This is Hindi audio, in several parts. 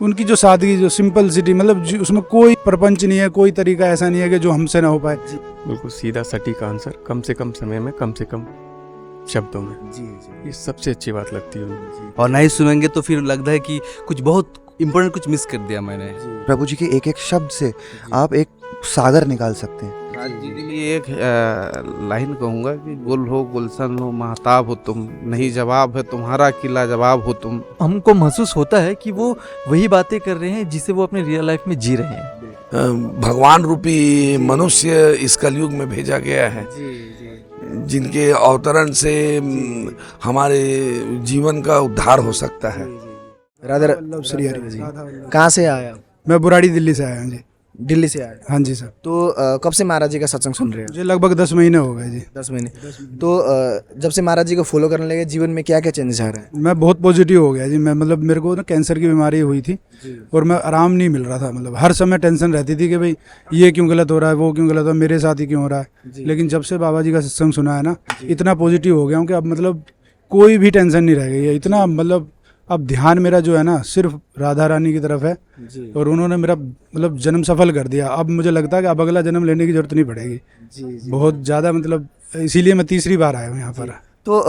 उनकी जो सादगी, जो सिंपल मतलब उसमें कोई प्रपंच नहीं है, कोई तरीका ऐसा नहीं है कि जो हमसे ना हो पाए। बिल्कुल सीधा सटीक आंसर, कम से कम समय में कम से कम शब्दों में। जी जी। ये सबसे अच्छी बात लगती है उनमें। और नहीं सुनेंगे तो फिर लगता है कि कुछ बहुत इम्पोर्टेंट कुछ मिस कर दिया मैंने। प्रभु जी के एक एक शब्द से आप एक सागर निकाल सकते हैं। राज जी के लिए एक लाइन कहूँगा कि गुल हो गुलशन हो महताब हो तुम, नहीं जवाब है तुम्हारा किला जवाब हो तुम। हमको महसूस होता है कि वो वही बातें कर रहे हैं जिसे वो अपने रियल लाइफ में जी रहे हैं। भगवान रूपी मनुष्य इस कलयुग में भेजा गया है, जिनके अवतरण से हमारे जीवन का उद्धार हो सकता है। राधा वल्लभ श्री हरि जी। कहाँ से आए आप? मैं बुराड़ी दिल्ली से आया हूँ जी। दिल्ली से आए। हाँ जी सर। तो कब से महाराज जी का सत्संग सुन रहे हैं? मुझे लगभग 10 महीने हो गए जी। 10 महीने। तो जब से महाराज जी को फॉलो करने लगे जीवन में क्या क्या चेंजेस आ रहे हैं? मैं बहुत पॉजिटिव हो गया जी। मैं मतलब मेरे को ना कैंसर की बीमारी हुई थी और मैं आराम नहीं मिल रहा था। मतलब हर समय टेंशन रहती थी कि भाई ये क्यों गलत हो रहा है, वो क्यों गलत हो रहा है, मेरे साथ ही क्यों हो रहा है। लेकिन जब से बाबा जी का सत्संग सुना है ना, इतना पॉजिटिव हो गया हूँ कि अब मतलब कोई भी टेंशन नहीं रह गई है। इतना मतलब अब ध्यान मेरा जो है ना सिर्फ राधा रानी की तरफ है और उन्होंने मेरा मतलब जन्म सफल कर दिया। अब मुझे लगता है कि अब अगला जन्म लेने की जरूरत नहीं पड़ेगी। बहुत ज़्यादा मतलब इसीलिए मैं तीसरी बार आया हूँ यहाँ पर। तो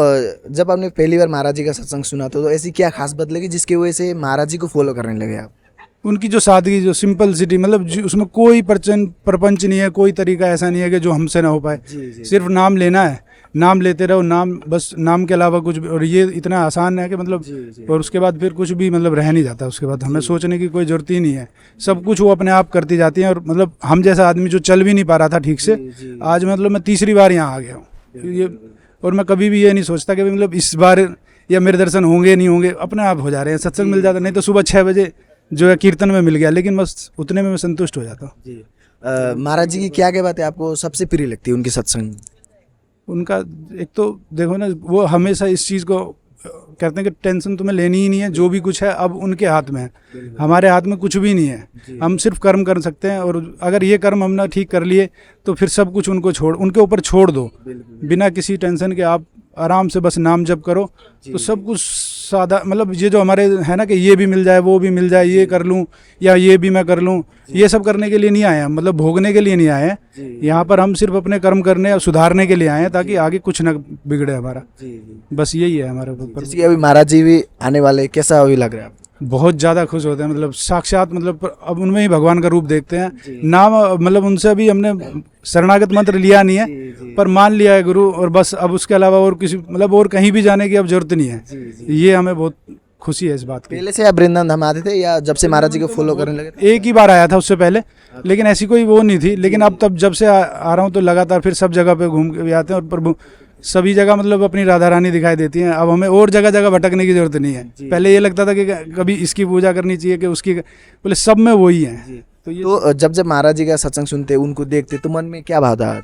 जब आपने पहली बार महाराज जी का सत्संग सुना तो ऐसी क्या खास बात लगी जिसकी वजह से महाराज जी को फॉलो करने लगे आप? उनकी जो सादगी, जो सिंपल मतलब उसमें कोई प्रपंच नहीं है, कोई तरीका ऐसा नहीं है कि जो हमसे ना हो पाए। सिर्फ नाम लेना है, नाम लेते रहो, नाम बस, नाम के अलावा कुछ भी। और ये इतना आसान है कि मतलब और उसके बाद फिर कुछ भी मतलब रह नहीं जाता। उसके बाद हमें सोचने की कोई ज़रूरत ही नहीं है, सब कुछ वो अपने आप करती जाती हैं। और मतलब हम जैसा आदमी जो चल भी नहीं पा रहा था ठीक से, आज मतलब मैं तीसरी बार यहाँ आ गया हूँ ये। और मैं कभी भी ये नहीं सोचता कि मतलब इस बार या मेरे दर्शन होंगे नहीं होंगे, अपने आप हो जा रहे हैं। सत्संग मिल जाता, नहीं तो सुबह 6 बजे जो है कीर्तन में मिल गया, लेकिन बस उतने में मैं संतुष्ट हो जाता हूँ। महाराज जी की क्या क्या बातें आपको सबसे प्रिय लगती है उनके सत्संग में? उनका एक तो देखो ना, वो हमेशा इस चीज़ को कहते हैं कि टेंशन तुम्हें लेनी ही नहीं है, जो भी कुछ है अब उनके हाथ में है। हमारे हाथ में कुछ भी नहीं है, हम सिर्फ कर्म कर सकते हैं। और अगर ये कर्म हमने ठीक कर लिए तो फिर सब कुछ उनके ऊपर छोड़ दो, बिना किसी टेंशन के आप आराम से बस नाम जप करो तो सब कुछ सादा। मतलब ये जो हमारे है ना कि ये भी मिल जाए, वो भी मिल जाए, ये कर लूँ या ये भी मैं कर लूँ, ये सब करने के लिए नहीं आए हैं, मतलब भोगने के लिए नहीं आए हैं। यहाँ पर हम सिर्फ अपने कर्म करने और सुधारने के लिए आए हैं, ताकि आगे कुछ ना बिगड़े हमारा। बस यही है हमारे ऊपर। जैसे कि अभी महाराज जी भी आने वाले, कैसा अभी लग रहा है आपको? बहुत ज़्यादा खुश होते हैं, मतलब साक्षात, मतलब अब उनमें ही भगवान का रूप देखते हैं। नाम मतलब उनसे अभी हमने शरणागत मंत्र लिया नहीं है, पर मान लिया है गुरु, और बस अब उसके अलावा और किसी मतलब और कहीं भी जाने की अब जरूरत नहीं है। ये हमें बहुत खुशी है इस बात की। पहले से आप वृंदावन धाम आते थे या जब से महाराज जी को फॉलो करने लगे थे? एक ही बार आया था उससे पहले, लेकिन ऐसी कोई वो नहीं थी। लेकिन अब तब जब से आ रहा हूँ तो लगातार फिर सब जगह पे घूम के भी आते हैं। और प्रभु सभी जगह मतलब अपनी राधा रानी दिखाई देती हैं। अब हमें और जगह जगह भटकने की जरूरत नहीं है। पहले ये लगता था कि कभी इसकी पूजा करनी चाहिए कि उसकी, बोले सब में वही है। तो जब महाराज जी का सत्संग सुनते, उनको देखते तो मन में क्या भाव था?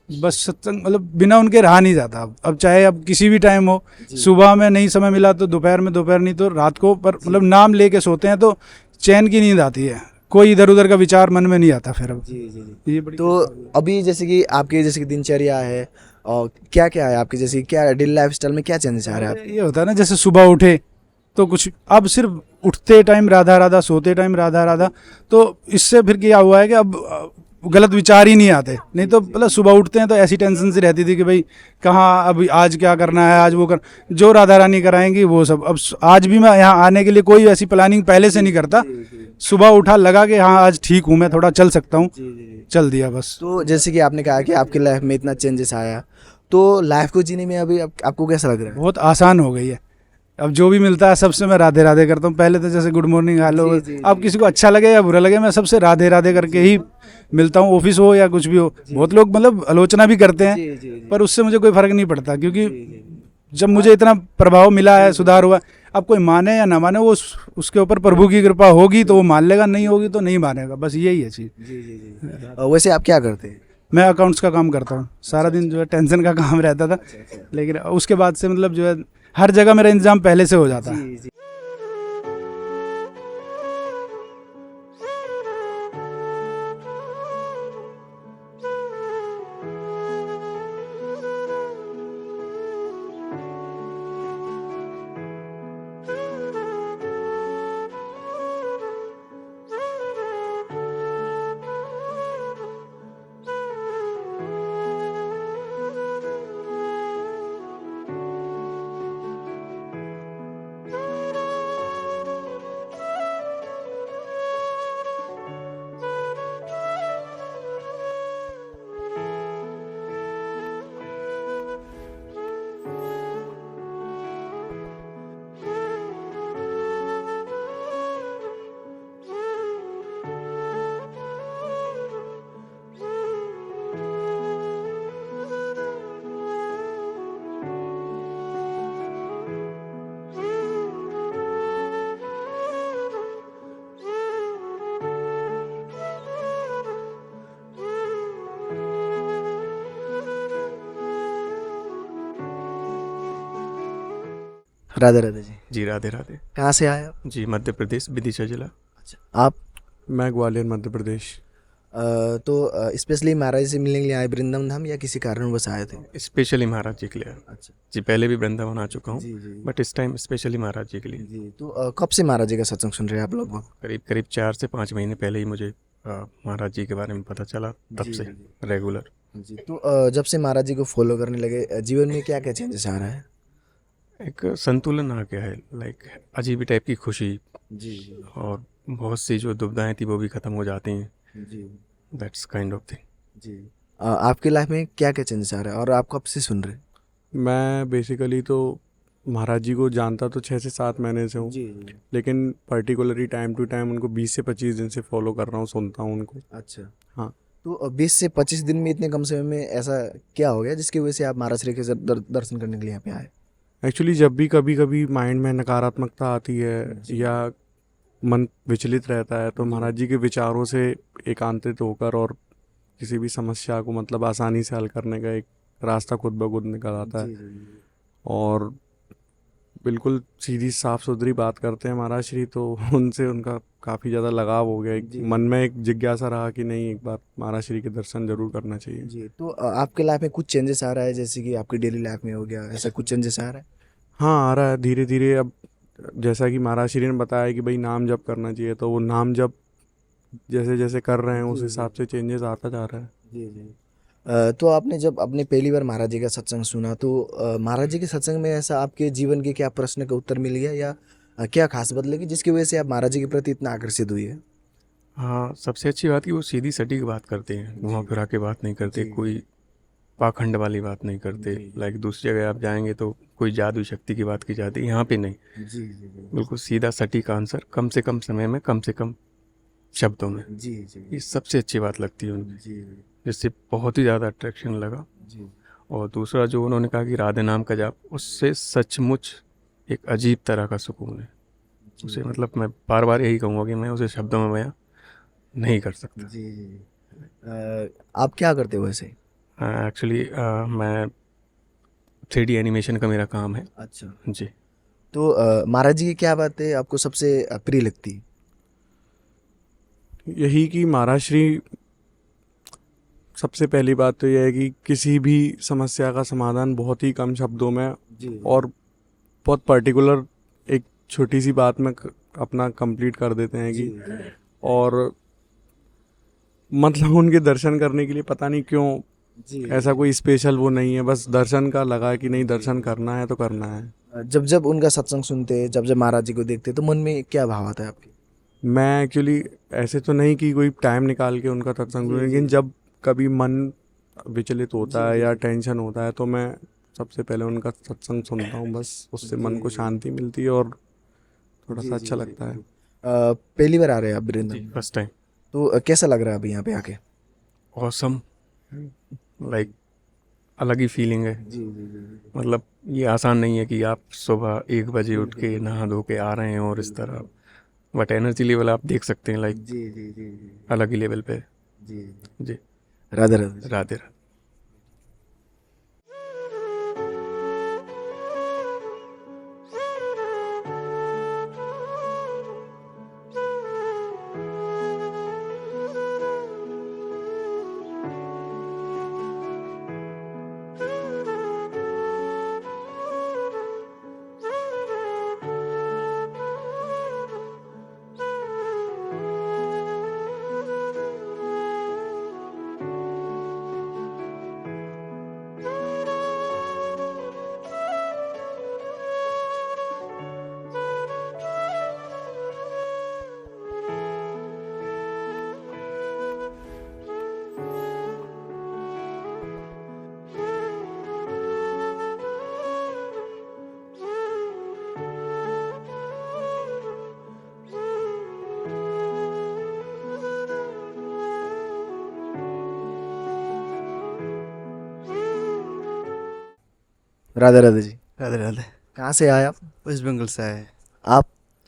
बस सत्संग मतलब बिना उनके रहा नहीं जाता। अब चाहे अब किसी भी टाइम हो, सुबह में नहीं समय मिला तो दोपहर में, दोपहर नहीं तो रात को, पर मतलब नाम लेके सोते हैं तो चैन की नींद आती है, कोई इधर उधर का विचार मन में नहीं आता फिर। अब ये बड़ी तो अभी जैसे कि आपकी जैसे कि दिनचर्या है और क्या क्या है आपकी, जैसे क्या डेली लाइफ स्टाइल में क्या चेंजेस आ रहे हैं? ये होता है ना, जैसे सुबह उठे तो कुछ, अब सिर्फ उठते टाइम राधा राधा, सोते टाइम राधा राधा। तो इससे फिर क्या हुआ है कि अब गलत विचार ही नहीं आते। नहीं तो मतलब सुबह उठते हैं तो ऐसी टेंशन सी रहती थी कि भाई कहाँ अभी आज क्या करना है, आज वो कर, जो राधा रानी कराएंगी वो सब। अब आज भी मैं यहाँ आने के लिए कोई ऐसी प्लानिंग पहले से नहीं करता। सुबह उठा, लगा कि हाँ आज ठीक हूँ, मैं थोड़ा चल सकता हूँ, चल दिया बस। तो जैसे कि आपने कहा कि आपकी लाइफ में इतना चेंजेस आया, तो लाइफ को जीने में अभी आपको कैसा लग रहा है? बहुत आसान हो गई है। अब जो भी मिलता है सबसे मैं राधे राधे करता हूँ। पहले तो जैसे गुड मॉर्निंग, हेलो, अब किसी को अच्छा लगे या बुरा लगे, मैं सबसे राधे राधे करके ही मिलता हूँ, ऑफिस हो या कुछ भी हो। बहुत लोग मतलब आलोचना भी करते हैं, पर उससे मुझे कोई फर्क नहीं पड़ता, क्योंकि जब मुझे इतना प्रभाव मिला है, सुधार हुआ। अब कोई माने या ना माने, वो उसके ऊपर प्रभु की कृपा होगी तो वो मान लेगा, नहीं होगी तो नहीं मानेगा, बस यही है चीज़। वैसे आप क्या करते हैं? मैं अकाउंट्स का काम करता हूँ। सारा दिन जो है टेंशन का काम रहता था, लेकिन उसके बाद से मतलब जो है हर जगह मेरा इंतजाम पहले से हो जाता है। राधे राधे जी। जी राधे राधे। कहाँ से आए आप? जी मध्य प्रदेश विदिशा जिला। अच्छा, आप? मैं ग्वालियर मध्य प्रदेश। तो स्पेशली महाराज से मिलने के लिए आए वृंदावन धाम या किसी कारणवश आए थे? स्पेशली महाराज जी के लिए। अच्छा जी पहले भी वृंदावन आ चुका हूँ, जी जी बट इस टाइम स्पेशली महाराज जी के लिए। जी। तो कब से महाराज जी का सत्संग सुन रहे हैं आप लगभग? करीब करीब 4 से 5 महीने पहले ही मुझे महाराज जी के बारे में पता चला, तब जी, से जी। रेगुलर। जी। तो जब से महाराज जी को फॉलो करने लगे जीवन में क्या क्या चेंजेस आ रहा है? एक संतुलन आ गया है, लाइक अजीब टाइप की खुशी, जी और बहुत सी जो दुविधाएं थी वो भी ख़त्म हो जाती हैं। जी दैट्स काइंड ऑफ थिंग। जी। आपकी लाइफ में क्या क्या चेंजेस आ रहा है और आप कब से सुन रहे हैं? मैं बेसिकली तो महाराज जी को जानता तो 6 से 7 महीने से हूँ, जी। लेकिन पर्टिकुलरली टाइम टू टाइम उनको 20 से 25 दिन से फॉलो कर रहा हूँ, सुनता हूँ उनको। अच्छा। हाँ। तो 20 से 25 दिन में इतने कम समय में ऐसा क्या हो गया जिसकी वजह से आप महाराज श्री के दर्शन करने के लिए यहाँ पे आए? एक्चुअली जब भी कभी कभी माइंड में नकारात्मकता आती है या मन विचलित रहता है तो महाराज जी के विचारों से एकांतित होकर और किसी भी समस्या को मतलब आसानी से हल करने का एक रास्ता खुद ब खुद निकल आता है। और बिल्कुल सीधी साफ सुथरी बात करते हैं महाराज श्री, तो उनसे उनका काफ़ी ज़्यादा लगाव हो गया। एक मन में एक जिज्ञासा रहा कि नहीं, एक बार महाराज श्री के दर्शन जरूर करना चाहिए। जी। तो आपके लाइफ में कुछ चेंजेस आ रहा है जैसे कि आपकी डेली लाइफ में हो गया, ऐसा कुछ चेंजेस आ रहा है? हाँ, आ रहा है धीरे धीरे। अब जैसा कि महाराज श्री ने बताया कि भाई नाम जप करना चाहिए, तो वो नाम जप जैसे जैसे कर रहे हैं उस हिसाब से चेंजेस आता जा रहा है। जी जी। तो आपने जब अपने पहली बार महाराज जी का सत्संग सुना तो महाराज जी के सत्संग में ऐसा आपके जीवन के क्या प्रश्न का उत्तर मिल गया या क्या खास बदलेगी जिसकी वजह से आप महाराज जी के प्रति इतना आकर्षित हुई है? हाँ, सबसे अच्छी बात कि वो सीधी सटीक बात करते हैं, घुमा फिरा के बात नहीं करते, कोई पाखंड वाली बात नहीं करते। लाइक दूसरी जगह आप जाएंगे तो कोई जादू शक्ति की बात की जाती है, यहाँ पे नहीं। जी जी बिल्कुल सीधा सटीक आंसर, कम से कम समय में, कम से कम शब्दों में। जी जी ये सबसे अच्छी बात लगती है उनकी, जी जिससे बहुत ही ज़्यादा अट्रैक्शन लगा। जी और दूसरा जो उन्होंने कहा कि राधे नाम का जाप, उससे सचमुच एक अजीब तरह का सुकून है। उसे मतलब मैं बार बार यही कहूँगा कि मैं उसे शब्दों में बयां नहीं कर सकता। जी जी। आप क्या करते हो वैसे? एक्चुअली मैं 3D एनिमेशन का मेरा काम है। अच्छा। जी। तो महाराज जी की क्या बातें आपको सबसे प्रिय लगती है? यही कि महाराज श्री, सबसे पहली बात तो यह है कि किसी भी समस्या का समाधान बहुत ही कम शब्दों में और बहुत पर्टिकुलर एक छोटी सी बात में अपना कंप्लीट कर देते हैं कि, और मतलब उनके दर्शन करने के लिए पता नहीं क्यों ऐसा कोई स्पेशल वो नहीं है, बस दर्शन का लगा कि नहीं दर्शन करना है तो करना है। जब जब उनका सत्संग सुनते, जब जब महाराज जी को देखते तो मन में क्या भाव आता है आपके? मैं एक्चुअली ऐसे तो नहीं कि कोई टाइम निकाल के उनका सत्संग सुनूं, लेकिन जब कभी मन विचलित होता है या टेंशन होता है तो मैं सबसे पहले उनका सत्संग सुनता हूँ। बस उससे मन को शांति मिलती है और थोड़ा सा अच्छा लगता है। पहली बार आ रहे हैं आप वृंदावन? First time. तो कैसा लग रहा है अभी यहाँ पे आके? ऑसम, लाइक अलग ही फीलिंग है। जी जी जी। मतलब ये आसान नहीं है कि आप सुबह 1 बजे उठ के नहा धो के आ रहे हैं और इस तरह, बट एनर्जी लेवल आप देख सकते हैं, लाइक जी जी जी अलग ही लेवल पे। जी। जी। राधे राधे। राधे राधे। राधे राधे जी। राधे राधे। कहाँ से आए आप? वेस्ट बंगाल से आए। आप?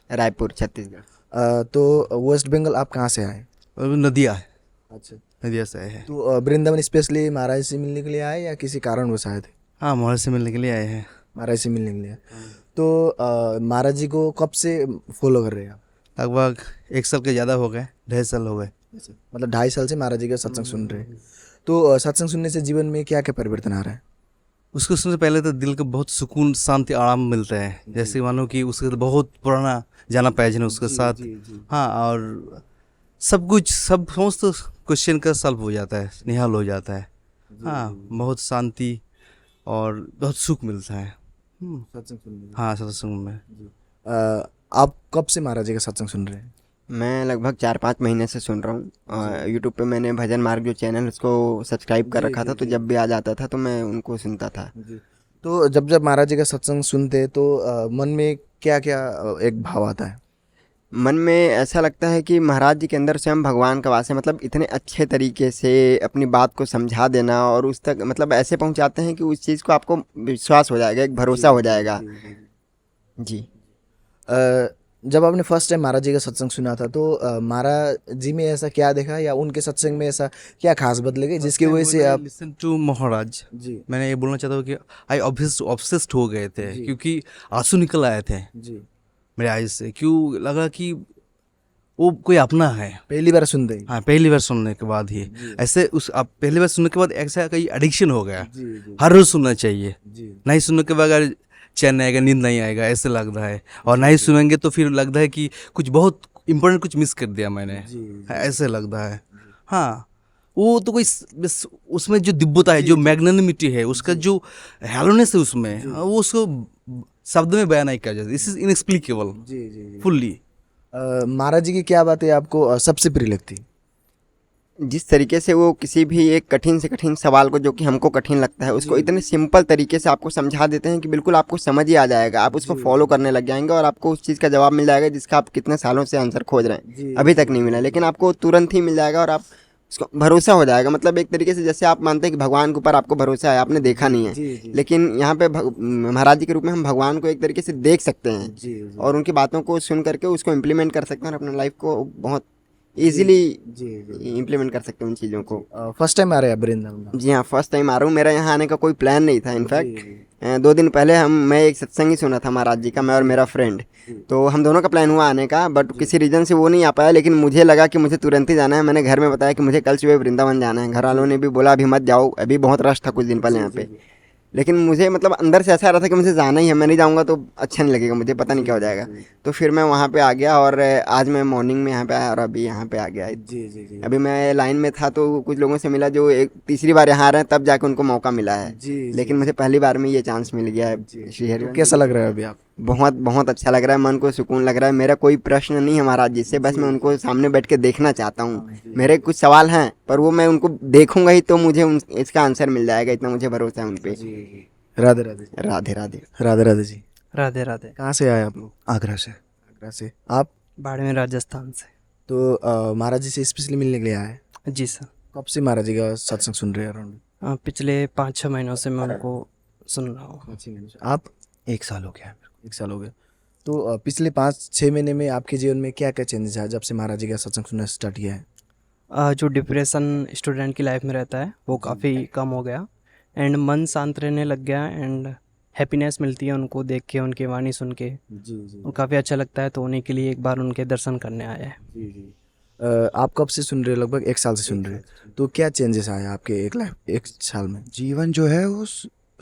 रायपुर छत्तीसगढ़। तो वेस्ट बंगाल आप कहाँ से आए? और नदिया है, अच्छा। नदिया से आए हैं। तो वृंदावन स्पेशली महाराज से मिलने के लिए आए या किसी कारणवश आए थे? हाँ, मोहल्ले से मिलने के लिए आए हैं। महाराज से मिलने के लिए। तो महाराज जी को कब से फॉलो कर रहे हैं आप? लगभग 1 साल के ज़्यादा हो गए, 2.5 साल हो गए। मतलब 2.5 साल से महाराज जी का सत्संग सुन रहे हैं। तो सत्संग सुनने से जीवन में क्या क्या परिवर्तन आ रहा है? उसको सुनने से पहले तो दिल को बहुत सुकून, शांति, आराम मिलता है। जैसे मानो कि उसके तो बहुत पुराना जाना पहचान उसके साथ। हाँ, और सब कुछ, सब समस्त क्वेश्चन का सॉल्व हो जाता है, निहाल हो जाता है। हाँ, बहुत शांति और बहुत सुख मिलता है। सत्संग सुनने हाँ, सत्संग में। आप कब से महाराज जी का सत्संग सुन रहे हैं? मैं लगभग 4-5 महीने से सुन रहा हूँ। यूट्यूब पे मैंने भजन मार्ग जो चैनल उसको सब्सक्राइब कर रखा था, तो जब भी आ जाता था तो मैं उनको सुनता था। तो जब जब महाराज जी का सत्संग सुनते तो मन में क्या क्या एक भाव आता है? मन में ऐसा लगता है कि महाराज जी के अंदर स्वयं भगवान का वास है। मतलब इतने अच्छे तरीके से अपनी बात को समझा देना और उस तक मतलब ऐसे पहुंचाते हैं कि उस चीज़ को आपको विश्वास हो जाएगा, एक भरोसा हो जाएगा। जी। जब आपने फर्स्ट टाइम महाराज जी का सत्संग सुना था तो महाराज जी में ऐसा क्या देखा या उनके सत्संग में ऐसा क्या खास बदले गए जिसकी वजह से आप? लिसन टू महाराज जी मैंने ये बोलना चाहता हूँ कि आई ऑब्सेस्ड हो गए थे, क्योंकि आंसू निकल आए थे जी। मेरे आइज से। क्यों लगा कि वो कोई अपना है। पहली बार सुनते ही? हाँ, पहली बार सुनने के बाद ही ऐसे उस आप पहली बार सुनने के बाद ऐसा कहीं एडिक्शन हो गया। जी हर रोज सुनना चाहिए, जी नहीं सुनने के बगैर चैन नहीं आएगा, नींद नहीं आएगा, ऐसे लगता है। और नहीं सुनेंगे तो फिर लगता है कि कुछ बहुत इम्पोर्टेंट कुछ मिस कर दिया मैंने, ऐसे लगता है। हाँ, वो तो कोई बस उसमें जो दिव्यता है, जो मैग्नेनिमिटी है, उसका जो हेलोनेस है उसमें, वो उसको शब्द में बयान नहीं किया जाता। दिस इज इनएक्सप्लिकेबल जी जी। फुल्ली। महाराज जी की क्या बातें आपको सबसे प्रिय लगती? जिस तरीके से वो किसी भी एक कठिन से कठिन सवाल को, जो कि हमको कठिन लगता है, उसको इतने सिंपल तरीके से आपको समझा देते हैं कि बिल्कुल आपको समझ ही आ जाएगा। आप उसको फॉलो करने लग जाएंगे और आपको उस चीज़ का जवाब मिल जाएगा जिसका आप कितने सालों से आंसर खोज रहे हैं, अभी तक नहीं मिला, लेकिन आपको तुरंत ही मिल जाएगा और आप उसको भरोसा हो जाएगा। मतलब एक तरीके से जैसे आप मानते हैं कि भगवान के ऊपर आपको भरोसा है, आपने देखा नहीं है, लेकिन यहाँ पे महाराज जी के रूप में हम भगवान को एक तरीके से देख सकते हैं और उनकी बातों को सुन करके उसको इम्प्लीमेंट कर सकते हैं और अपने लाइफ को बहुत इजीली इम्प्लीमेंट कर सकते हैं उन चीज़ों को। फर्स्ट टाइम आ रहे हैं आप वृंदावन? जी हाँ, फर्स्ट टाइम आ रहा हूँ। मेरा यहाँ आने का कोई प्लान नहीं था। इनफैक्ट 2 दिन पहले मैं एक सत्संग ही सुना था महाराज जी का, मैं और मेरा फ्रेंड, तो हम दोनों का प्लान हुआ आने का, बट किसी रीज़न से वो नहीं आ पाया। लेकिन मुझे लगा कि मुझे तुरंत ही जाना है। मैंने घर में बताया कि मुझे कल सुबह वृंदावन जाना है। घर वालों ने भी बोला अभी मत जाओ, अभी बहुत रश था कुछ दिन पहले यहाँ पे, लेकिन मुझे मतलब अंदर से ऐसा आ रहा था कि मुझे जाना ही है, मैं नहीं जाऊँगा तो अच्छा नहीं लगेगा, मुझे पता नहीं क्या हो जाएगा। तो फिर मैं वहाँ पे आ गया और आज मैं मॉर्निंग में यहाँ पे आया और अभी यहाँ पे आ गया। अभी मैं लाइन में था तो कुछ लोगों से मिला जो एक तीसरी बार यहाँ आ रहे हैं, तब जाके उनको मौका मिला है। लेकिन मुझे पहली बार में ये चांस मिल गया है। श्री हरि। कैसा लग रहा है अभी आप? बहुत बहुत अच्छा लग रहा है, मन को सुकून लग रहा है। मेरा कोई प्रश्न नहीं है महाराज जी से, बस मैं उनको सामने बैठ के देखना चाहता हूँ। मेरे कुछ सवाल हैं पर वो मैं उनको देखूंगा ही तो मुझे इसका आंसर मिल जाएगा, इतना मुझे भरोसा है उन पे। राधे राधे। राधे राधे। राधे राधे जी। राधे राधे। कहाँ से आए आप लोग? आगरा से। आगरा से। आप? बाड़मेर राजस्थान से। तो महाराज जी से स्पेशली मिलने के लिए आए? जी सर। कब से महाराज जी का सत्संग सुन रहे हैं अराउंड? पिछले 5-6 महीनों से मैं उनको सुन रहा हूँ। आप? 1 साल हो गया। 1 साल हो गया। तो पिछले 5-6 महीने में आपके जीवन में क्या क्या चेंजेस आया जब से महाराज जी का सत्संग सुनना स्टार्ट किया है? जो डिप्रेशन स्टूडेंट की लाइफ में रहता है वो काफ़ी कम हो गया एंड मन शांत रहने लग गया एंड हैप्पीनेस मिलती है उनको देख के, उनकी वाणी सुन के। और काफ़ी अच्छा लगता है, तो उन्हीं के लिए एक बार उनके दर्शन करने आए हैं। आप कब से सुन रहे हो? लगभग 1 साल से सुन रहे हैं। तो क्या चेंजेस आया आपके एक साल में? जीवन जो है वो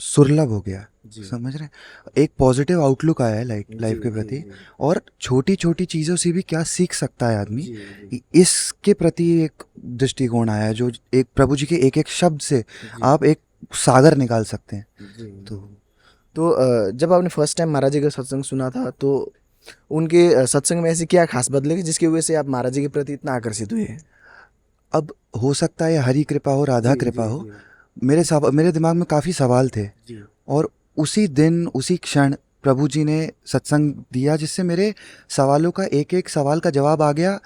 सुलभ हो गया, समझ रहे हैं? एक पॉजिटिव आउटलुक आया है लाइफ के प्रति, और छोटी छोटी चीज़ों से भी क्या सीख सकता है आदमी, इसके प्रति एक दृष्टिकोण आया है। जो एक प्रभु जी के एक एक शब्द से आप एक सागर निकाल सकते हैं। तो जब आपने फर्स्ट टाइम महाराज जी का सत्संग सुना था तो उनके सत्संग में ऐसी क्या खास बदले जिसकी वजह से आप महाराज जी के प्रति इतना आकर्षित हुए हैं? अब हो सकता है हरि कृपा हो, राधा कृपा हो। मेरे दिमाग में काफ़ी सवाल थे और उसी दिन उसी क्षण प्रभु जी ने सत्संग दिया जिससे मेरे सवालों का एक एक सवाल का जवाब आ गया।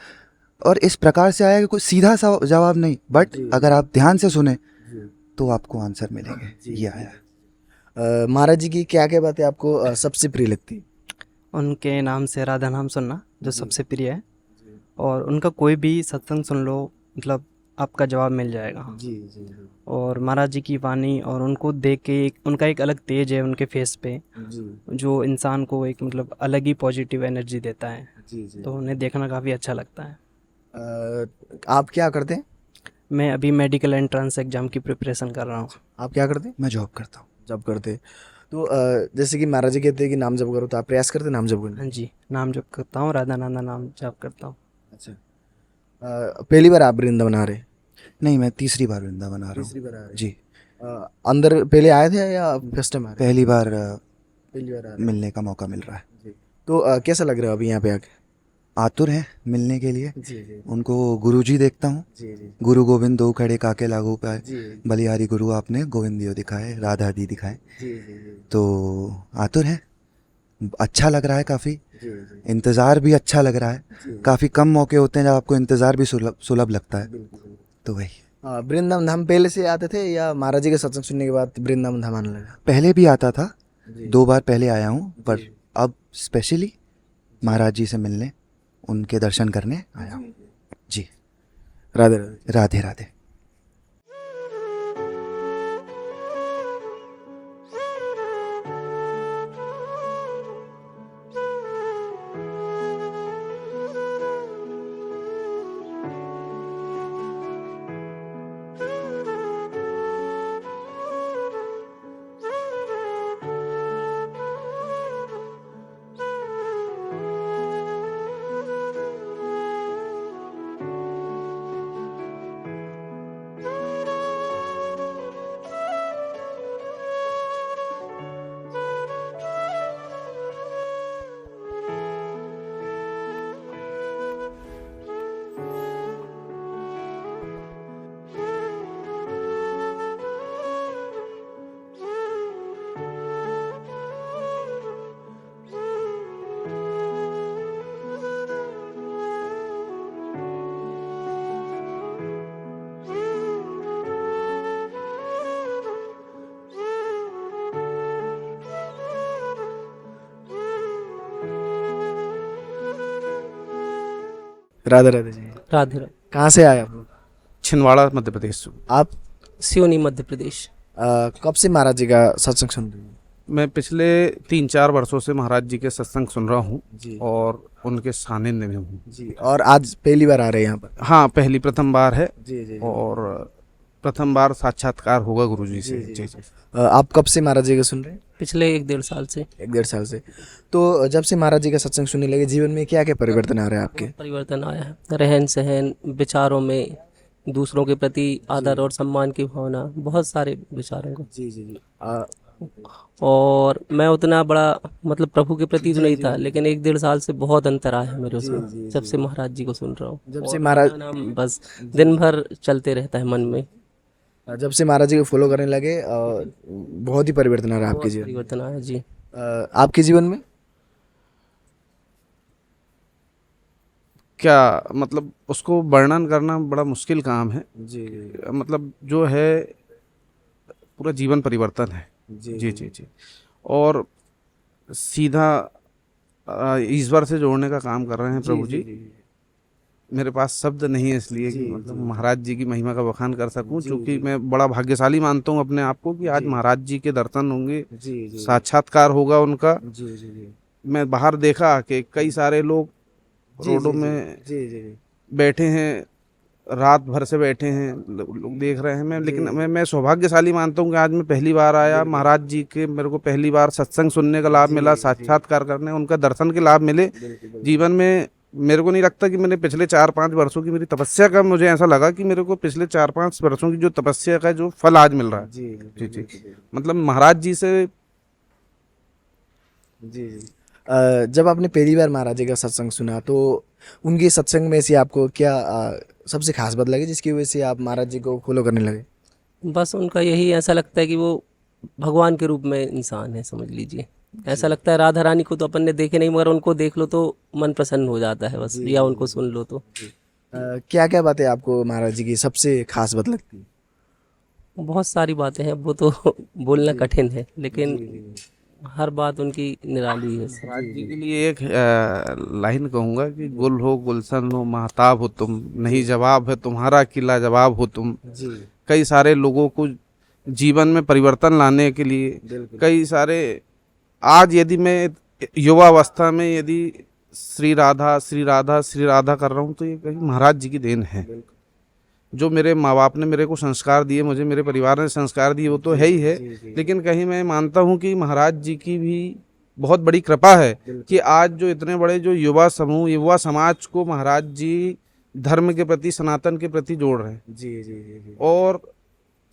और इस प्रकार से आया कि कोई सीधा जवाब नहीं, बट अगर आप ध्यान से सुने तो आपको आंसर मिलेंगे। ये आया। महाराज जी की क्या क्या बातें आपको सबसे प्रिय लगती? उनके नाम से राधा नाम सुनना जो सबसे प्रिय है, और उनका कोई भी सत्संग सुन लो, मतलब आपका जवाब मिल जाएगा। जी जी जी और महाराज जी की वाणी और उनको देख के उनका एक अलग तेज है उनके फेस पे, जी जो इंसान को एक मतलब अलग ही पॉजिटिव एनर्जी देता है। जी जी। तो उन्हें देखना काफ़ी अच्छा लगता है। आप क्या करते हैं? मैं अभी मेडिकल एंट्रेंस एग्ज़ाम की प्रिपरेशन कर रहा हूँ। आप क्या करते हैं? मैं जॉब करता हूँ। जब करते तो जैसे कि महाराज जी कहते हैं कि नाम जप करो, तो आप प्रयास करते हैं नाम जप करने? हाँ जी, नाम जप करता हूँ, राधा नाना नाम जप करता हूँ। अच्छा। पहली बार आप वृंदावन आ रहे हैं? नहीं, मैं तीसरी बार वृंदावन आ रहा तीसरी हूँ। बार आ रहे हैं। जी, अंदर पहले आए थे या फर्स्ट टाइम आ रहे हैं? पहली बार पहली बार आ रहे हैं। मिलने का मौका मिल रहा है। जी। तो कैसा लग रहा है अभी यहाँ पे आके? आतुर हैं मिलने के लिए। जी जी उनको गुरुजी देखता हूँ। जी जी गुरु गोविंद दो खड़े काके लागू पाए, जी बलिहारी गुरु आपने गोविंद दियो दिखाए, राधा दी दिखाए। जी जी जी तो आतुर हैं, अच्छा लग रहा है काफ़ी। जी जी इंतज़ार भी अच्छा लग रहा है। काफ़ी कम मौके होते हैं जब आपको इंतज़ार भी सुलभ सुलभ लगता है। बिल्कुल। तो वही, वृंदावन धाम पहले से आते थे या महाराज जी का सत्संग सुनने के बाद वृंदावन धाम आने लगा? पहले भी आता था, जी। 2 बार पहले आया हूँ, पर जी। अब स्पेशली महाराज जी से मिलने, उनके दर्शन करने आया हूँ। जी, राधे राधे। राधे राधे। राधे राधे जी। राधे राधे। कहाँ से आए आप लोग? छिंदवाड़ा मध्य प्रदेश से। आप सियोनी मध्य प्रदेश। कब से महाराज जी का सत्संग सुन रहे हैं? मैं पिछले 3-4 वर्षों से महाराज जी के सत्संग सुन रहा हूँ जी और उनके सानिध्य में हूँ। जी। और आज पहली बार आ रहे हैं यहाँ पर? हाँ, प्रथम बार है जी जी और प्रथम बार साक्षात्कार होगा गुरु जी से। जी, जी जी। आप कब से महाराज जी का सुन रहे हैं? पिछले 1-1.5 साल से। 1-1.5 साल से। तो जब से महाराज जी का सत्संग सुनने लगे, जीवन में क्या क्या परिवर्तन आ रहे हैं आपके? परिवर्तन आया है, रहन सहन, विचारों में, दूसरों के प्रति आदर और सम्मान की भावना, बहुत सारे विचारों को। जी जी जी। और मैं उतना बड़ा मतलब प्रभु के प्रति तो नहीं था, लेकिन 1-1.5 साल से बहुत अंतर आया है मेरे उसमें, जब से महाराज जी को सुन रहा हूँ। जब से और महाराज- उनका नाम बस दिन भर चलते रहता है मन में। जब से महाराज जी को फॉलो करने लगे, बहुत ही परिवर्तन आ रहा है आपके बहुत जीवन में। परिवर्तन आया जी। आपके जीवन में? क्या मतलब उसको वर्णन करना बड़ा मुश्किल काम है। जी मतलब जो है पूरा जीवन परिवर्तन है। जी जी जी जी। और सीधा ईश्वर से जोड़ने का काम कर रहे हैं प्रभु जी। मेरे पास शब्द नहीं है इसलिए कि मतलब महाराज जी की महिमा का बखान कर सकूं, क्योंकि मैं बड़ा भाग्यशाली मानता हूं अपने आप को कि आज महाराज जी के दर्शन होंगे, साक्षात्कार होगा उनका। मैं बाहर देखा कि कई सारे लोग रोडों में बैठे हैं, रात भर से बैठे हैं, लोग देख रहे हैं। लेकिन मैं सौभाग्यशाली मानता हूँ कि आज मैं पहली बार आया महाराज जी के, मेरे को पहली बार सत्संग सुनने का लाभ मिला, साक्षात्कार करने, उनका दर्शन के लाभ मिले जीवन में। मेरे को नहीं लगता कि मैंने पिछले 4-5 वर्षों की मेरी तपस्या का, मुझे ऐसा लगा कि मेरे को पिछले 4-5 वर्षों की जो तपस्या का जो फल आज मिल रहा है। जी जी। मतलब महाराज जी से। जी। जब आपने पहली बार महाराज जी का सत्संग सुना, तो उनके सत्संग में से आपको क्या सबसे खास बात लगी जिसकी वजह से आप महाराज जी को फॉलो करने लगे? बस उनका यही ऐसा लगता है कि वो भगवान के रूप में इंसान है, समझ लीजिए। ऐसा लगता है राधा रानी को तो अपन ने देखे नहीं, मगर उनको देख लो तो मन प्रसन्न हो जाता है बस, या उनको सुन लो तो। क्या क्या बातें आपको महाराज जी की सबसे खास बात लगती है? बहुत सारी बातें हैं, वो तो बोलना कठिन है, लेकिन हर बात उनकी निराली है। महाराज जी के लिए एक लाइन कहूँगा कि गुल हो गुलशन हो महताब हो तुम, नहीं जवाब है तुम्हारा कि लाजवाब हो तुम। कई सारे लोगों को जीवन में परिवर्तन लाने के लिए, कई सारे, आज यदि मैं युवावस्था में यदि श्री राधा श्री राधा श्री राधा कर रहा हूँ तो ये कहीं महाराज जी की देन है। जो मेरे माँ बाप ने मेरे को संस्कार दिए, मुझे मेरे परिवार ने संस्कार दिए, वो तो है ही है, लेकिन कहीं मैं मानता हूँ कि महाराज जी की भी बहुत बड़ी कृपा है कि आज जो इतने बड़े जो युवा समूह, युवा समाज को महाराज जी धर्म के प्रति, सनातन के प्रति जोड़ रहे हैं। और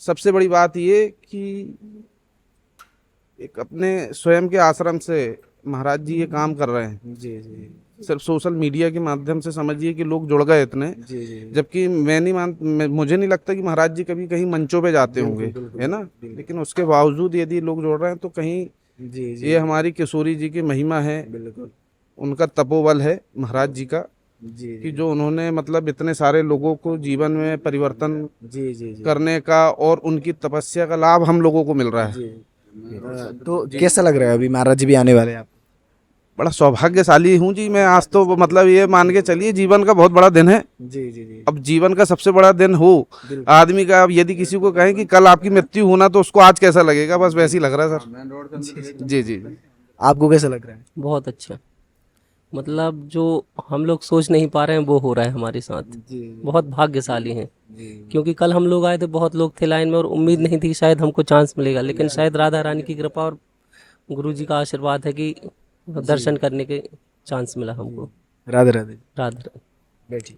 सबसे बड़ी बात ये कि एक अपने स्वयं के आश्रम से महाराज जी ये काम कर रहे हैं। सिर्फ सोशल मीडिया के माध्यम से समझिए कि लोग जुड़ गए इतने, जबकि मुझे नहीं लगता कि महाराज जी कभी कहीं मंचों पे जाते होंगे, है ना, लेकिन उसके बावजूद यदि लोग जुड़ रहे हैं तो कहीं ये हमारी किशोरी जी की महिमा है, उनका तपोबल है महाराज जी का, कि जो उन्होंने मतलब इतने सारे लोगों को जीवन में परिवर्तन करने का, और उनकी तपस्या का लाभ हम लोगों को मिल रहा है। तो कैसा लग रहा है अभी महाराज जी भी आने वाले हैं आप? बड़ा सौभाग्यशाली हूँ जी मैं। आज तो मतलब ये मान के चलिए जीवन का बहुत बड़ा दिन है। अब जीवन का सबसे बड़ा दिन हो आदमी का, अब यदि किसी को कहें कि कल आपकी मृत्यु होना तो उसको आज कैसा लगेगा, बस वैसे ही लग रहा है सर। जी। आपको कैसा लग रहा है? बहुत अच्छा, मतलब जो हम लोग सोच नहीं पा रहे हैं वो हो रहा है हमारे साथ। बहुत भाग्यशाली हैं, क्योंकि कल हम लोग आए थे, बहुत लोग थे लाइन में और उम्मीद नहीं थी शायद हमको चांस मिलेगा, लेकिन शायद राधा रानी की कृपा और गुरु जी का आशीर्वाद है कि दर्शन करने के चांस मिला हमको। राधे राधे। राधे राधे। बैठिए।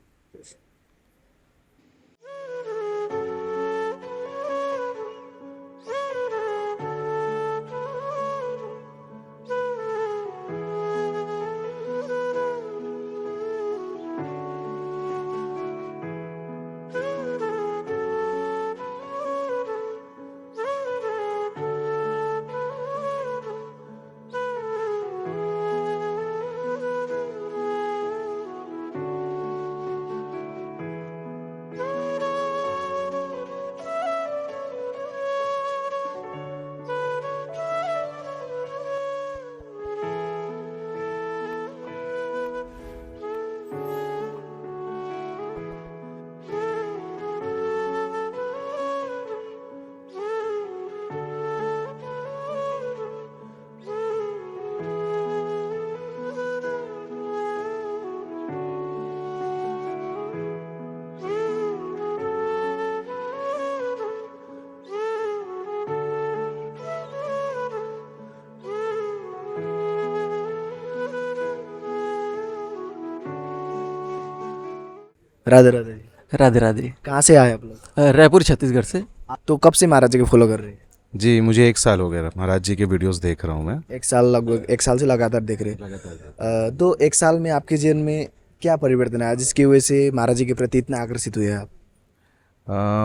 राधे राधे। राधे राधे। कहाँ से आए आप लोग? रायपुर छत्तीसगढ़ से। आप तो कब से महाराज जी को फॉलो कर रहे हैं? जी मुझे 1 साल हो गया महाराज जी के वीडियोस देख रहा हूँ मैं। 1 साल, लगभग 1 साल से लगातार देख रहे हैं। तो 1 साल में आपके जीवन में क्या परिवर्तन आया जिसकी वजह से महाराज जी के प्रति इतना आकर्षित हुए आप?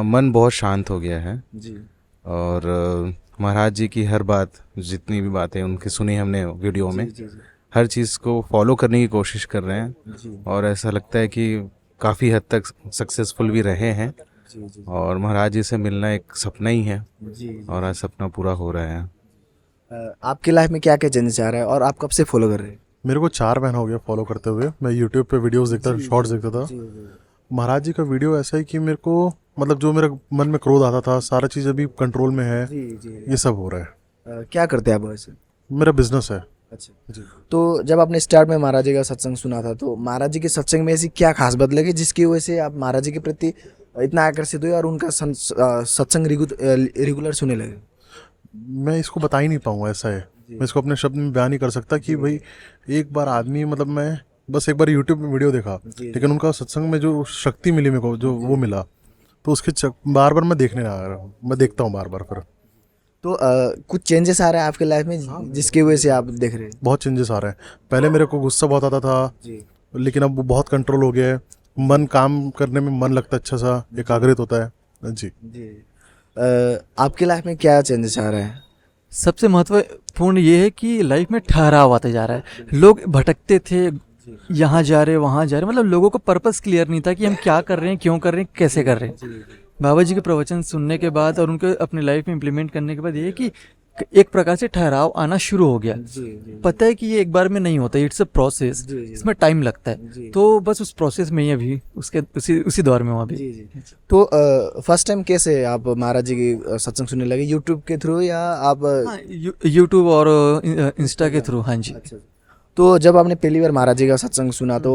मन बहुत शांत हो गया है जी। और महाराज जी की हर बात, जितनी भी बातें उनकी सुनी हमने वीडियो में, हर चीज़ को फॉलो करने की कोशिश कर रहे हैं और ऐसा लगता है कि काफ़ी हद तक सक्सेसफुल भी रहे हैं। और महाराज जी से मिलना एक सपना ही है और आज सपना पूरा हो रहा है। आपकी लाइफ में क्या क्या चेंजेस आ रहा है और आप कब से फॉलो कर रहे हैं? मेरे को 4 महीना हो गया फॉलो करते हुए। मैं यूट्यूब पे वीडियोस देखता था, शॉर्ट्स देखता था। महाराज जी का वीडियो ऐसा है कि मेरे को मतलब जो मेरे मन में क्रोध आता था, सारा चीज़ अभी कंट्रोल में है। ये सब हो रहा है। क्या करते हैं आप वैसे? मेरा बिजनेस है। अच्छा जी। तो जब आपने स्टार्ट में महाराज जी का सत्संग सुना था, तो महाराज जी के सत्संग में ऐसी क्या खास बात लगी जिसकी वजह से आप महाराज जी के प्रति इतना आकर्षित हुए और उनका सत्संग रेगुलर सुनने लगे? मैं इसको बता ही नहीं पाऊँगा, ऐसा है। मैं इसको अपने शब्द में बयान नहीं कर सकता कि भाई एक बार आदमी, मतलब मैं बस एक बार यूट्यूब में वीडियो देखा, लेकिन उनका सत्संग में जो शक्ति मिली मेरे को, जो वो मिला, तो उसके बार बार मैं देखने लगा रहा हूँ। मैं देखता हूँ बार बार। फिर तो कुछ चेंजेस आ रहे हैं आपके लाइफ में जिसकी वजह से आप देख रहे हैं? बहुत चेंजेस आ रहे हैं। पहले मेरे को गुस्सा बहुत आता था, लेकिन अब वो बहुत कंट्रोल हो गया है। मन काम करने में मन लगता है, अच्छा सा एकाग्रित होता है। जी। आपकी लाइफ में क्या चेंजेस आ रहे हैं? सबसे महत्वपूर्ण ये है कि लाइफ में ठहराव आते जा रहा है। लोग भटकते थे, यहाँ जा रहे वहाँ जा रहे, मतलब लोगों को पर्पस क्लियर नहीं था कि हम क्या कर रहे हैं, क्यों कर रहे हैं, कैसे कर रहे हैं। बाबा जी के प्रवचन सुनने के बाद और उनके अपनी लाइफ में इम्प्लीमेंट करने के बाद ये है कि एक प्रकार से ठहराव आना शुरू हो गया। पता है कि ये एक बार में नहीं होता, इट्स अ प्रोसेस, इसमें टाइम लगता है। तो बस उस प्रोसेस में ही अभी उसी दौर में हूँ अभी। तो फर्स्ट टाइम कैसे आप महाराज जी की सत्संग सुनने लगे, यूट्यूब के थ्रू या आप? यूट्यूब और इंस्टा के थ्रू। हाँ जी। तो जब आपने पहली बार महाराज जी का सत्संग सुना तो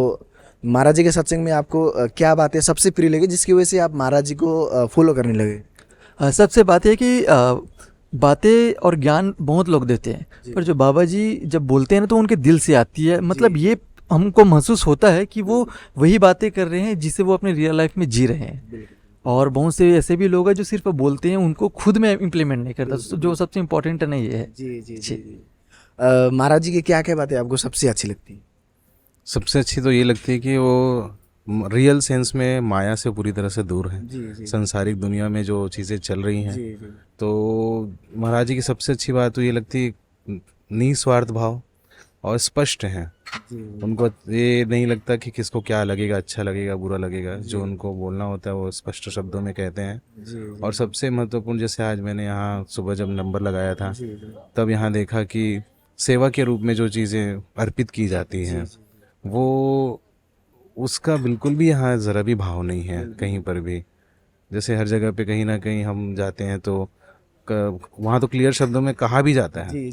महाराज जी के सत्संग में आपको क्या बातें सबसे प्रिय लगी जिसकी वजह से आप महाराज जी को फॉलो करने लगे? सबसे बात है कि बातें और ज्ञान बहुत लोग देते हैं, पर जो बाबा जी जब बोलते हैं ना तो उनके दिल से आती है। मतलब ये हमको महसूस होता है कि वो वही बातें कर रहे हैं जिसे वो अपने रियल लाइफ में जी रहे हैं। और बहुत से ऐसे भी लोग हैं जो सिर्फ बोलते हैं, उनको खुद में इम्प्लीमेंट नहीं करता। जो सबसे इम्पोर्टेंट है ना ये है। जी। महाराज जी की क्या क्या बातें आपको सबसे अच्छी लगती? सबसे अच्छी तो ये लगती है कि वो रियल सेंस में माया से पूरी तरह से दूर हैं। संसारिक दुनिया में जो चीज़ें चल रही हैं, तो महाराज जी की सबसे अच्छी बात तो ये लगती है निस्वार्थ भाव और स्पष्ट हैं। उनको ये नहीं लगता कि किसको क्या लगेगा, अच्छा लगेगा, बुरा लगेगा। जो उनको बोलना होता है वो स्पष्ट शब्दों में कहते हैं। और सबसे महत्वपूर्ण, जैसे आज मैंने यहाँ सुबह जब नंबर लगाया था तब यहाँ देखा कि सेवा के रूप में जो चीज़ें अर्पित की जाती हैं वो उसका बिल्कुल भी यहाँ ज़रा भी भाव नहीं है कहीं पर भी। जैसे हर जगह पे कहीं ना कहीं हम जाते हैं तो वहाँ तो क्लियर शब्दों में कहा भी जाता है।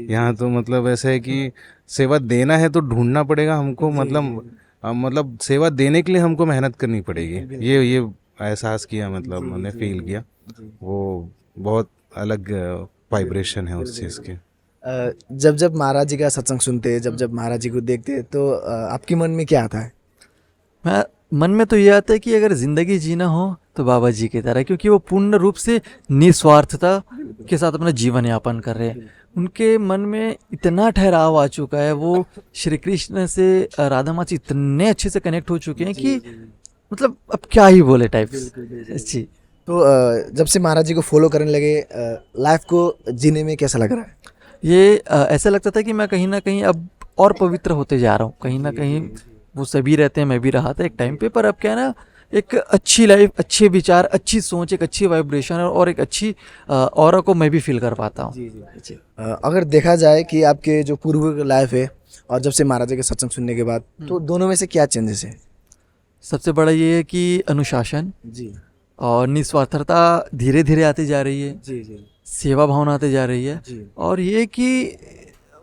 यहाँ तो मतलब ऐसा है कि सेवा देना है तो ढूंढना पड़ेगा हमको। मतलब सेवा देने के लिए हमको मेहनत करनी पड़ेगी। ये एहसास किया, मतलब मैंने फील किया। वो बहुत अलग वाइब्रेशन है उस चीज़ के। जब महाराज जी का सत्संग सुनते, जब महाराज जी को देखते तो आपके मन में क्या आता है? मन में तो ये आता है कि अगर ज़िंदगी जीना हो तो बाबा जी की तरह, क्योंकि वो पूर्ण रूप से निस्वार्थता के साथ अपना जीवन यापन कर रहे हैं। उनके मन में इतना ठहराव आ चुका है, वो श्री कृष्ण से राधा माँ से इतने अच्छे से कनेक्ट हो चुके हैं कि मतलब अब क्या ही बोले टाइप। जी। तो जब से महाराज जी को फॉलो करने लगे, लाइफ को जीने में कैसा लग रहा है? ये ऐसा लगता था कि मैं कहीं ना कहीं अब और पवित्र होते जा रहा हूँ। कहीं ना कहीं वो सभी रहते हैं, मैं भी रहा था एक टाइम पे, पर अब क्या है ना, एक अच्छी लाइफ, अच्छे विचार, अच्छी सोच, एक अच्छी वाइब्रेशन और एक अच्छी ऑरा को मैं भी फील कर पाता हूँ। अगर देखा जाए कि आपके जो पूर्व लाइफ है और जब से महाराज जी के सत्संग सुनने के बाद, तो दोनों में से क्या चेंजेस है? सबसे बड़ा ये है कि अनुशासन और निस्वार्थता धीरे धीरे आती जा रही है। सेवा भावना आती जा रही है। और ये कि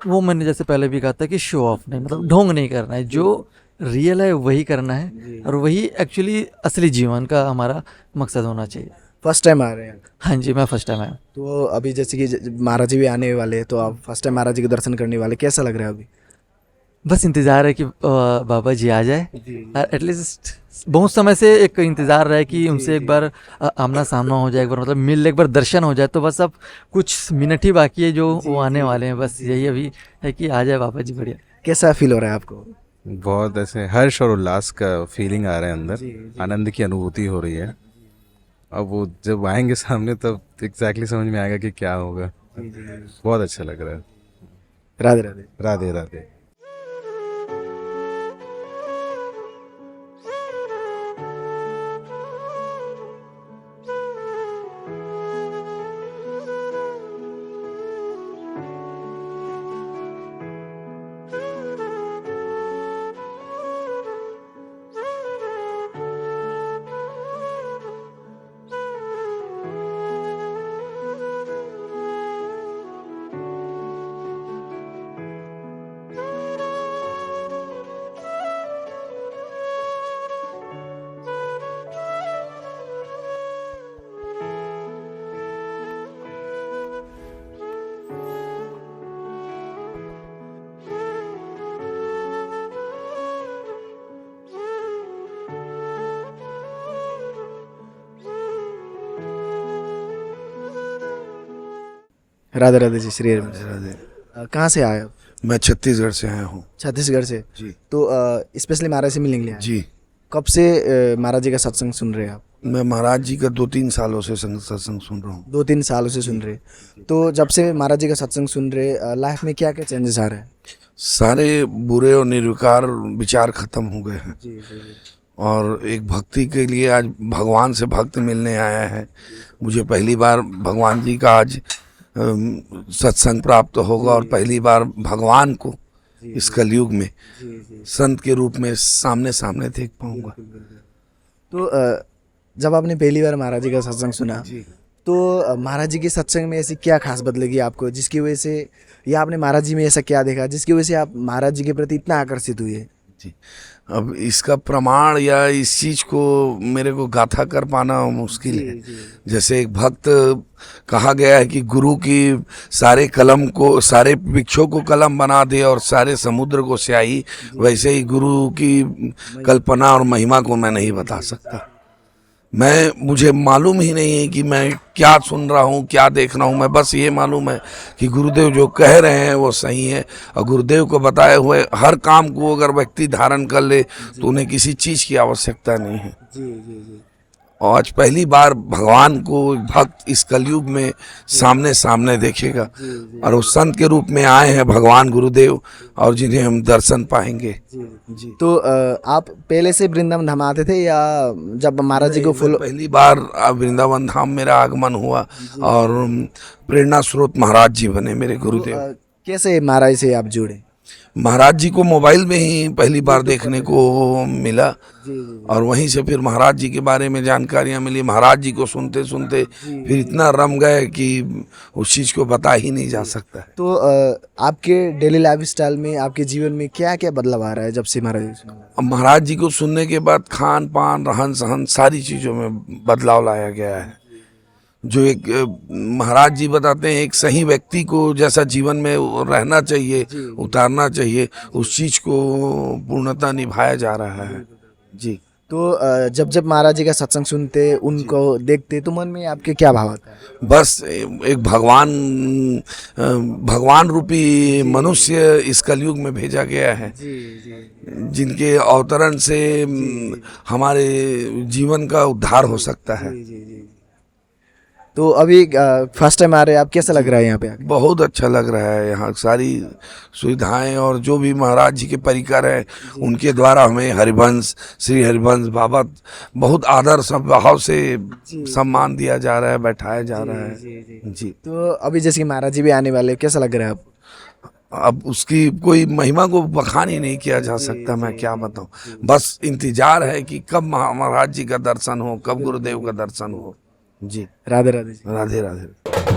वो मैंने जैसे पहले भी कहा था कि शो ऑफ नहीं, मतलब ढोंग नहीं करना है। जो रियल है वही करना है और वही एक्चुअली असली जीवन का हमारा मकसद होना चाहिए। फर्स्ट टाइम आ रहे हैं? हाँ जी, मैं फर्स्ट टाइम आया। तो अभी जैसे कि महाराज जी भी आने वाले हैं, तो आप फर्स्ट टाइम महाराज जी के दर्शन करने वाले, कैसा लग रहा है अभी? बस इंतज़ार है कि बाबा जी आ जाए। एटलीस्ट बहुत समय से एक इंतज़ार रहा है कि उनसे एक बार आमना सामना हो जाए, एक बार मतलब मिल, एक बार दर्शन हो जाए। तो बस अब कुछ मिनट ही बाकी है जो वो आने वाले हैं। बस यही अभी है कि आ जाए बाबा जी। बढ़िया। कैसा फील हो रहा है आपको? बहुत ऐसे हर्ष और उल्लास का फीलिंग आ रहा है अंदर, आनंद की अनुभूति हो रही है। अब वो जब आएंगे सामने तब एग्जैक्टली समझ में आएगा कि क्या होगा। बहुत अच्छा लग रहा है। राधे राधे। राधे राधे। राधे राधे जी। श्री राधे राधे। कहाँ से आए? मैं छत्तीसगढ़ से आया हूँ। छत्तीसगढ़ से जी। तो स्पेशली महाराज से मिलने के लिए आए? जी। कब से महाराज जी का सत्संग सुन रहे हैं आप? मैं महाराज जी का 2-3 सालों से सत्संग सुन रहा हूँ। 2-3 सालों से सुन रहे। तो जब से महाराज जी का सत्संग सुन रहे, लाइफ में क्या क्या चेंजेस आ रहे हैं? सारे बुरे और निर्विकार विचार खत्म हो गए हैं। और एक भक्ति के लिए आज भगवान से भक्त मिलने आया है। मुझे पहली बार भगवान जी का आज सत्संग प्राप्त होगा और पहली बार भगवान को इस कलयुग में संत के रूप में सामने सामने देख पाऊंगा। तो जब आपने पहली बार महाराज जी का सत्संग सुना तो महाराज जी के सत्संग में ऐसी क्या खास बदलेगी आपको, जिसकी वजह से, या आपने महाराज जी में ऐसा क्या देखा जिसकी वजह से आप महाराज जी के प्रति इतना आकर्षित हुए? जी, अब इसका प्रमाण या इस चीज को मेरे को गाथा कर पाना मुश्किल है। जैसे एक भक्त, कहा गया है कि गुरु की सारे कलम को, सारे वृक्षों को कलम बना दे और सारे समुद्र को स्याही, वैसे ही गुरु की कल्पना और महिमा को मैं नहीं बता सकता। मुझे मालूम ही नहीं है कि मैं क्या सुन रहा हूँ, क्या देख रहा हूँ। मैं बस ये मालूम है कि गुरुदेव जो कह रहे हैं वो सही है, और गुरुदेव को बताए हुए हर काम को अगर व्यक्ति धारण कर ले तो उन्हें किसी चीज़ की आवश्यकता नहीं है। और आज पहली बार भगवान को भक्त इस कलयुग में सामने सामने देखेगा, और वो संत के रूप में आए हैं भगवान गुरुदेव, और जिन्हें हम दर्शन पाएंगे। तो आप पहले से वृंदावन धाम आते थे या जब महाराज जी को पहली बार वृंदावन धाम मेरा आगमन हुआ, और प्रेरणा स्रोत महाराज जी बने मेरे गुरुदेव। कैसे महाराज से आप जुड़े? महाराज जी को मोबाइल में ही पहली बार देखने को मिला, और वहीं से फिर महाराज जी के बारे में जानकारियां मिली। महाराज जी को सुनते सुनते फिर इतना रम गए कि उस चीज़ को बता ही नहीं जा सकता है। तो आपके डेली लाइफ स्टाइल में, आपके जीवन में क्या क्या बदलाव आ रहा है जब से महाराज जी को सुनने के बाद? खान पान, रहन सहन, सारी चीज़ों में बदलाव लाया गया है। जो एक महाराज जी बताते हैं, एक सही व्यक्ति को जैसा जीवन में रहना चाहिए, उतारना चाहिए, उस चीज़ को पूर्णतः निभाया जा रहा है। जी। तो जब जब महाराज जी का सत्संग सुनते, उनको देखते, तो मन में आपके क्या भाव आता है? बस एक भगवान रूपी मनुष्य इस कलयुग में भेजा गया है, जिनके अवतरण से हमारे जीवन का उद्धार हो सकता है। तो अभी फर्स्ट टाइम आ रहे हैं आप, कैसा लग रहा है यहाँ पे आके? बहुत अच्छा लग रहा है। यहाँ सारी सुविधाएं और जो भी महाराज जी के परिकर हैं, उनके द्वारा हमें हरिवंश, श्री हरिवंश बाबा बहुत आदर भाव से सम्मान दिया जा रहा है, बैठाया जा रहा है। जी। तो अभी जैसे कि महाराज जी भी आने वाले, कैसा लग रहा है आपको? अब उसकी कोई महिमा को बखान ही नहीं किया जा सकता, मैं क्या बताऊं। बस इंतजार है कि कब महाराज जी का दर्शन हो, कब गुरुदेव का दर्शन हो। जी। राधे राधे। राधे राधे।